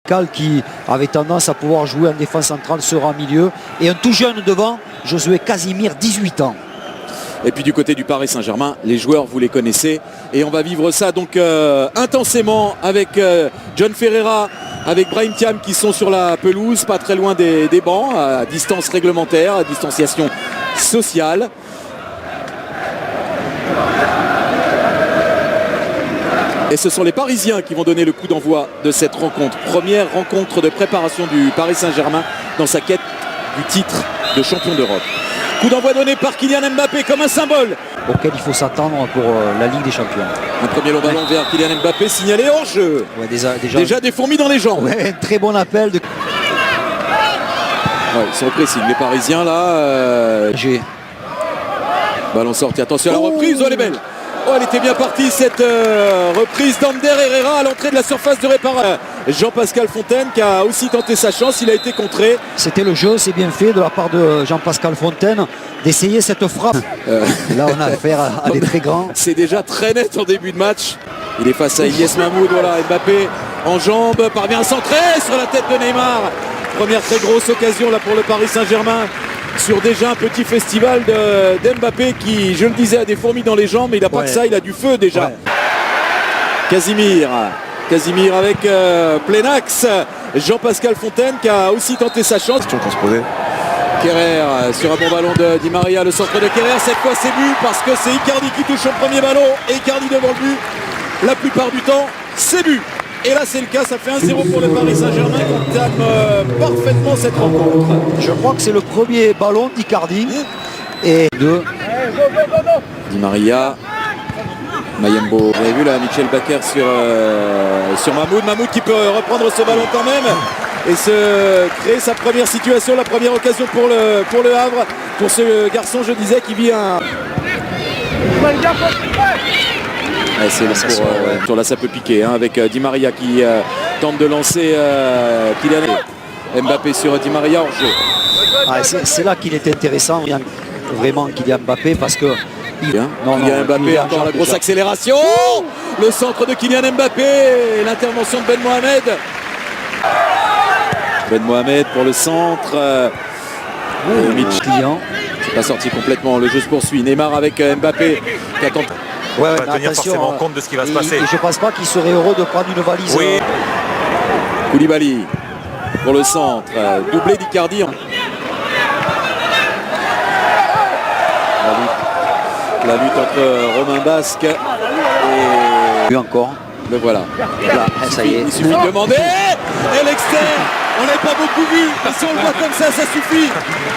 Cal qui avait tendance à pouvoir jouer en défense centrale sera en milieu. Et un tout jeune devant, Josué Casimir, 18 ans. Et puis du côté du Paris Saint-Germain, les joueurs, vous les connaissez. Et on va vivre ça donc intensément avec John Ferreira, avec Brahim Thiam qui sont sur la pelouse, pas très loin des bancs, à distance réglementaire, à distanciation sociale. Et ce sont les Parisiens qui vont donner le coup d'envoi de cette rencontre. Première rencontre de préparation du Paris Saint-Germain dans sa quête du titre de champion d'Europe. Coup d'envoi donné par Kylian Mbappé comme un symbole auquel il faut s'attendre pour la Ligue des Champions. Un premier long ballon vers Kylian Mbappé signalé hors jeu. Ouais, déjà des fourmis dans les jambes. Ouais, un très bon appel. Ouais, ils sont précis. Les Parisiens là. Ballon sorti. Attention à la reprise. Oh, elle est belle. Oh, elle était bien partie cette reprise d'Ander Herrera à l'entrée de la surface de réparation. Jean-Pascal Fontaine qui a aussi tenté sa chance, il a été contré. C'était le jeu, c'est bien fait de la part de Jean-Pascal Fontaine d'essayer cette frappe. Là on a affaire à des très grands. C'est déjà très net en début de match. Il est face à Ilyes Mahmoud, voilà, Mbappé en jambes, parvient à centrer sur la tête de Neymar. Première très grosse occasion là pour le Paris Saint-Germain. Sur déjà un petit festival d'Mbappé qui, je le disais, a des fourmis dans les jambes, mais il n'a pas que ça, il a du feu déjà. Ouais. Casimir avec plein axe. Jean-Pascal Fontaine qui a aussi tenté sa chance. Kerrer sur un bon ballon de Di Maria, le centre de Kerrer, cette fois c'est but parce que c'est Icardi qui touche au premier ballon et Icardi devant le but. La plupart du temps, c'est but. Et là c'est le cas, ça fait 1-0 pour le Paris Saint-Germain qui entame parfaitement cette rencontre. Je crois que c'est le premier ballon d'Icardi. Et de Di Maria, Mayembo. Vous avez vu là Michel Bakker sur Mahmoud. Mahmoud qui peut reprendre ce ballon quand même et se créer sa première situation, la première occasion pour le Havre. Pour ce garçon, je disais, qui vit un... Ouais, c'est sur là ça peut piquer hein, avec Di Maria qui tente de lancer Kylian Mbappé sur Di Maria hors jeu. Ah, c'est là qu'il est intéressant vraiment Kylian Mbappé parce que Kylian Mbappé encore la grosse accélération, le centre de Kylian Mbappé, l'intervention de Ben Mohamed pour le centre. Client. C'est pas sorti complètement, le jeu se poursuit. Neymar avec Mbappé qui attend. Ouais, on va tenir forcément compte de ce qui va se passer. Et je pense pas qu'il serait heureux de prendre une valise. Oui. Koulibaly pour le centre, doublé d'Icardi. La lutte entre Romain Basque et encore. Le voilà. Là, ça y est. Il suffit de demander. Et l'externe. On n'a pas beaucoup vu. Mais si on le voit comme ça suffit.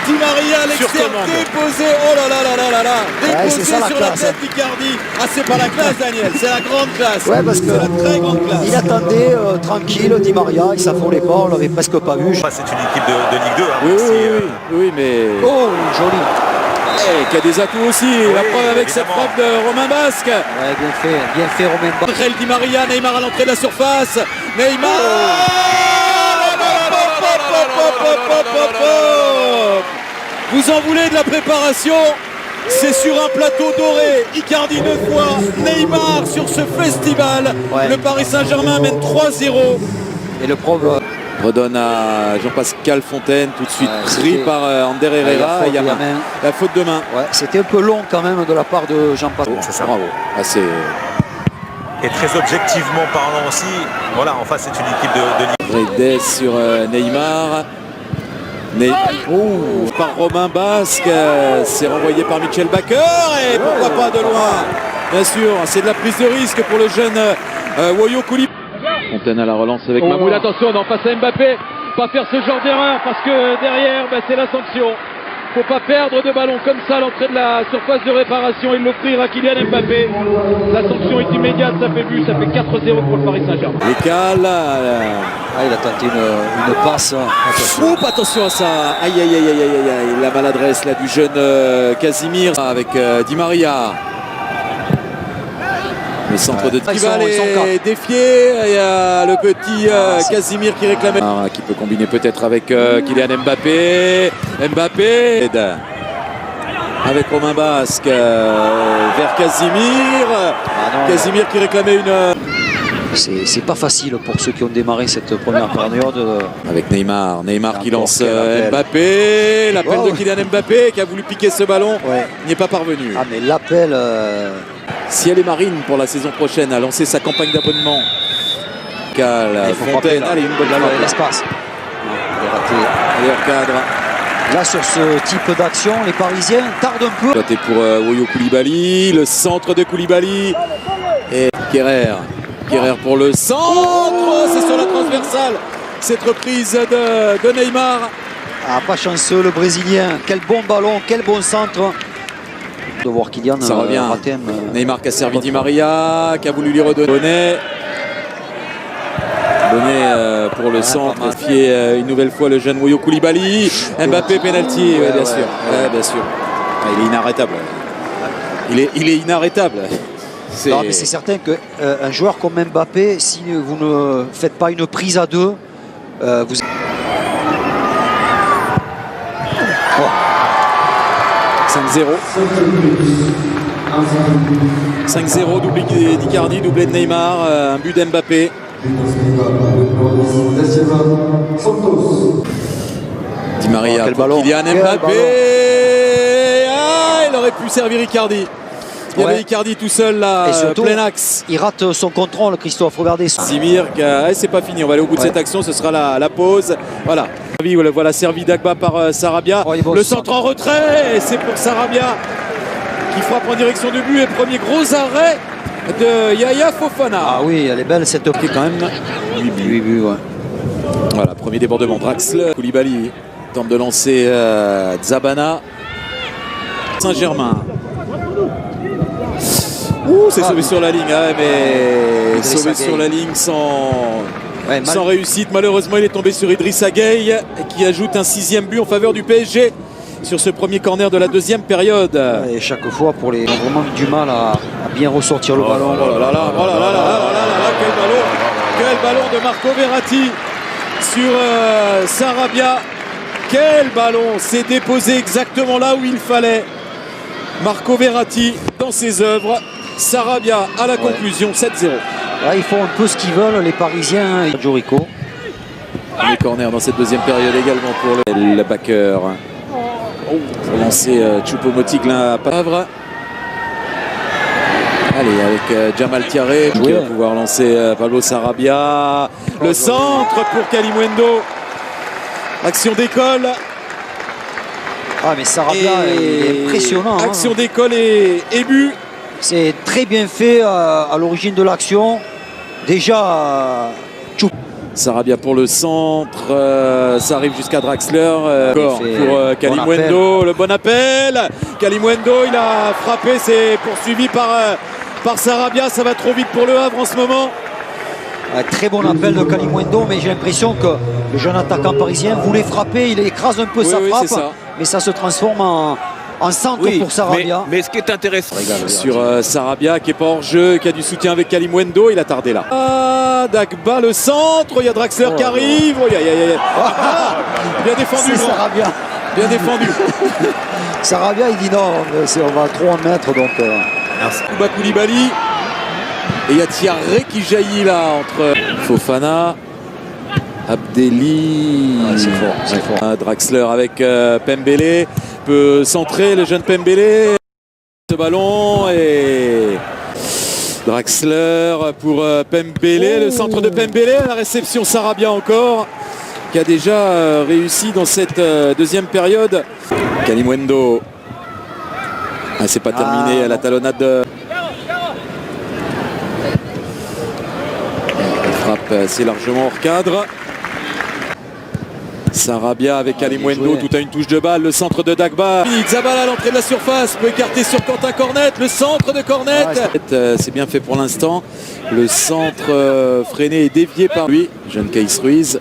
Di Maria, l'externe déposé. Oh là là là là là là. Déposé sur la tête d'Icardi. Ah, c'est pas la classe, Daniel. C'est la grande classe. Ouais, parce que c'est la très grande classe. Il attendait tranquille Di Maria. Il s'affolait pas. On l'avait presque pas vu. C'est une équipe de Ligue 2. Hein, oui, mais. Oh, joli. Qui a des atouts aussi, la preuve avec cette frappe de Romain Basque. Ouais, bien fait Romain Basque. Di Maria, Neymar à l'entrée de la surface. Neymar. Vous en voulez de la préparation? C'est sur un plateau doré. Icardi 2 fois, Neymar sur ce festival. Ouais. Le Paris Saint-Germain mène 3-0. Et le problème redonne à Jean-Pascal Fontaine, tout de suite pris par Ander Herrera. Il y a la faute de main. Ouais, c'était un peu long quand même de la part de Jean-Pascal. C'est ça. Bravo. Et très objectivement parlant aussi, voilà, en face c'est une équipe de Ligue. Redes sur Neymar. Par Romain Basque, c'est renvoyé par Michel Bakker et pourquoi pas de loin. Bien sûr, c'est de la prise de risque pour le jeune Woyo Koulibaly. Fontaine à la relance avec Mahmoud. Attention, non, face à Mbappé. Pas faire ce genre d'erreur parce que derrière, c'est la sanction. Faut pas perdre de ballon comme ça à l'entrée de la surface de réparation et l'offrir à Kylian Mbappé. La sanction est immédiate, ça fait but, ça fait 4-0 pour le Paris Saint-Germain. L'écale. Il a tenté une passe. Attention à ça. Aïe. La maladresse là du jeune Casimir avec Di Maria. Le centre de Tival est défié. Il y a le petit Casimir qui réclamait. Qui peut combiner peut-être avec Kylian Mbappé. Avec Romain Basque vers Casimir. Casimir qui réclamait une... C'est pas facile pour ceux qui ont démarré cette première période. Avec Neymar qui Encore lance quel appel. Mbappé. L'appel Wow. de Kylian Mbappé qui a voulu piquer ce ballon. Ouais. N'y est pas parvenu. Ah mais l'appel... Si elle est marine pour la saison prochaine, a lancé sa campagne d'abonnement. il faut frapper, Fontaine, là. allez, une bonne Là, frappe. l'espace. Il est raté. Allez, hors cadre. Là, sur ce type d'action, les Parisiens tardent un peu. Exploité pour Woyo Koulibaly, le centre de Koulibaly et Kerrer pour le centre, c'est sur la transversale cette reprise de Neymar. Ah, pas chanceux le Brésilien, quel bon ballon, quel bon centre. De voir Kylian Ça revient. rater Neymar qui a servi Di Maria, qui a voulu lui redonner. Bonnet pour le centre, pas mal. fier une nouvelle fois le jeune Woyo Koulibaly. Mbappé penalty, ouais, bien sûr. Ouais, bien sûr. Ah, il est inarrêtable. Il est inarrêtable. Non, mais c'est certain qu'un joueur comme Mbappé, si vous ne faites pas une prise à deux, vous... 5-0. 5-0, doublé d'Icardi, doublé de Neymar, un but d'Mbappé. Di Maria quel pour ballon, Kylian quel Mbappé. ballon. Ah, il aurait pu servir Icardi. Il y avait Icardi tout seul là, Et surtout, plein axe. il rate son contrôle, Christophe, regardez. Simir, c'est pas fini, on va aller au bout de cette action, ce sera la pause. Voilà, voilà servi Dagba par Sarabia. Oh, il va le au centre en retrait, et c'est pour Sarabia qui frappe en direction du but. Et premier gros arrêt de Yaya Fofana. Ah oui, elle est belle cette Qui est quand même 8 buts. 8 buts, ouais. Voilà, premier débordement. Draxler, Koulibaly tente de lancer Zabana. Saint-Germain. C'est sauvé sur la ligne, hein, mais sauvé sur la ligne sans réussite. Malheureusement, il est tombé sur Idrissa Gueye qui ajoute un 6e but en faveur du PSG sur ce premier corner de la deuxième période. Et chaque fois, pour les, ils ont vraiment eu du mal à bien ressortir le ballon. Oh là là, quel ballon de Marco Verratti sur Sarabia. Quel ballon, s'est déposé exactement là où il fallait. Marco Verratti dans ses œuvres. Sarabia à la conclusion, 7-0. Là, ils font un peu ce qu'ils veulent, les Parisiens. Jorico. Les corners dans cette deuxième période également pour le backer. Pour lancer Choupo-Moting à Pavre. Allez, avec Jamal Thiaré qui va pouvoir lancer Pablo Sarabia. Le centre pour Kalimuendo. Action d'école. Ah, mais Sarabia, il est impressionnant. Action d'école et but. C'est très bien fait à l'origine de l'action. Déjà, Sarabia pour le centre, ça arrive jusqu'à Draxler. Encore pour Kalimuendo, le bon appel. Kalimuendo, il a frappé, c'est poursuivi par Sarabia. Ça va trop vite pour le Havre en ce moment. Un très bon appel de Kalimuendo, mais j'ai l'impression que le jeune attaquant parisien voulait frapper. Il écrase un peu sa frappe, mais ça se transforme en centre pour Sarabia. Mais ce qui est intéressant sur Sarabia qui n'est pas hors jeu, qui a du soutien avec Kalimuendo, il a tardé là. Ah, Dagba le centre, il y a Draxler qui arrive. Bien défendu, Sarabia. Bien défendu. Sarabia, il dit non, on va trop en mettre donc. Kuba Koulibaly. Et il y a Thiaré qui jaillit là entre Fofana, Abdelli. C'est fort. Draxler avec Pembele. Peut centrer le jeune Pembele. Ce ballon et Draxler pour Pembele. Le centre de Pembele. La réception Sarabia encore. Qui a déjà réussi dans cette deuxième période. Kalimuendo. Ah, c'est pas terminé. La talonnade de... frappe assez largement hors cadre. Sarabia avec Kalimuendo, tout à une touche de balle, le centre de Dagba. Zabala à l'entrée de la surface, peut écarter sur Quentin Cornet, le centre de Cornet. C'est bien fait pour l'instant. Le centre freiné et dévié par lui, jeune Keïs Ruiz.